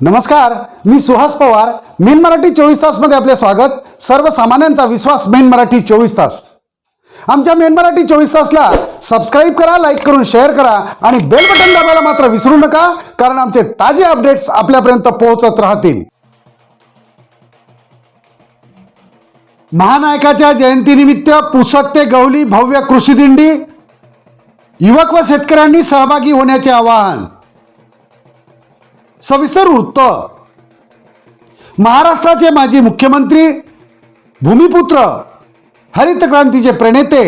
नमस्कार, मी सुहास पवार. मेन मराठी 24 तास मध्ये आपले स्वागत. सर्वसामान्यांचा विश्वास मेन मराठी 24 तास. आमच्या मेन मराठी 24 तासला सबस्क्राइब करा, लाईक करून शेअर करा आणि बेल बटन दाबायला मात्र विसरू नका, कारण आमचे ताजे अपडेट्स आपल्यापर्यंत पोहोचत राहतील. महानायकाच्या जयंतीनिमित्त पुसद ते गवली भव्य कृषी दिंडी. युवक व शेतकऱ्यांनी सहभागी होण्याचे आवाहन. सविस्तर वृत्त. महाराष्ट्राचे माजी मुख्यमंत्री, भूमिपुत्र, हरित क्रांतीचे प्रणेते,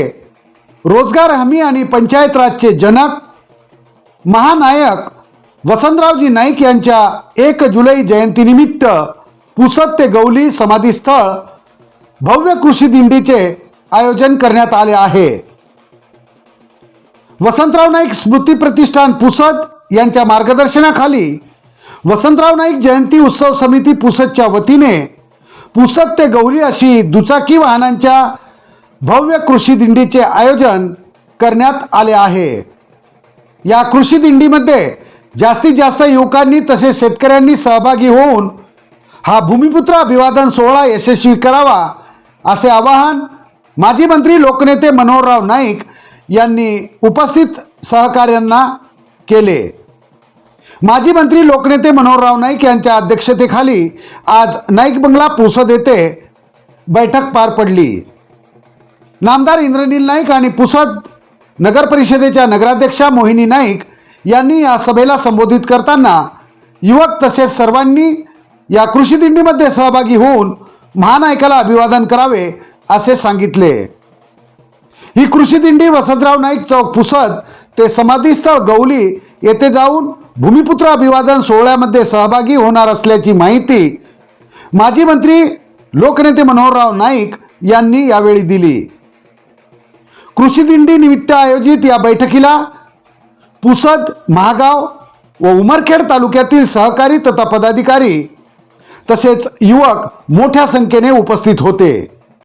रोजगार हमी आणि पंचायत राजचे जनक, महानायक वसंतरावजी नाईक यांच्या 1 जुलै जयंतीनिमित्त पुसद ते गवली समाधीस्थळ भव्य कृषी दिंडीचे आयोजन करण्यात आले आहे. वसंतराव नाईक स्मृती प्रतिष्ठान पुसद यांच्या मार्गदर्शनाखाली वसंतराव नाईक जयंती उत्सव समिती पुसदच्या वतीने पुसद ते गवली अशी दुचाकी वाहनांच्या भव्य कृषी दिंडीचे आयोजन करण्यात आले आहे. या कृषी दिंडीमध्ये जास्तीत जास्त युवकांनी तसेच शेतकऱ्यांनी सहभागी होऊन हा भूमिपुत्र अभिवादन सोहळा यशस्वी करावा असे आवाहन माजी मंत्री लोकनेते मनोहरराव नाईक यांनी उपस्थित सहकाऱ्यांना केले. माजी मंत्री लोकनेते मनोहरराव नाईक यांच्या अध्यक्षतेखाली आज नाईक बंगला पुसद येथे बैठक पार पडली. नामदार इंद्रनील नाईक आणि पुसद नगर परिषदेच्या नगराध्यक्षा मोहिनी नाईक यांनी या सभेला संबोधित करताना युवक तसेच सर्वांनी या कृषी दिंडीमध्ये सहभागी होऊन महानायकाला अभिवादन करावे असे सांगितले. ही कृषी दिंडी वसंतराव नाईक चौक पुसद ते समाधीस्थळ गवली येथे जाऊन भूमिपुत्र अभिवादन सोहळ्यामध्ये सहभागी होणार असल्याची माहिती माजी मंत्री लोकनेते मनोहरराव नाईक यांनी यावेळी दिली. कृषी दिंडी निमित्त आयोजित या बैठकीला पुसद, महागाव व उमरखेड तालुक्यातील सहकारी तथा पदाधिकारी तसेच युवक मोठ्या संख्येने उपस्थित होते.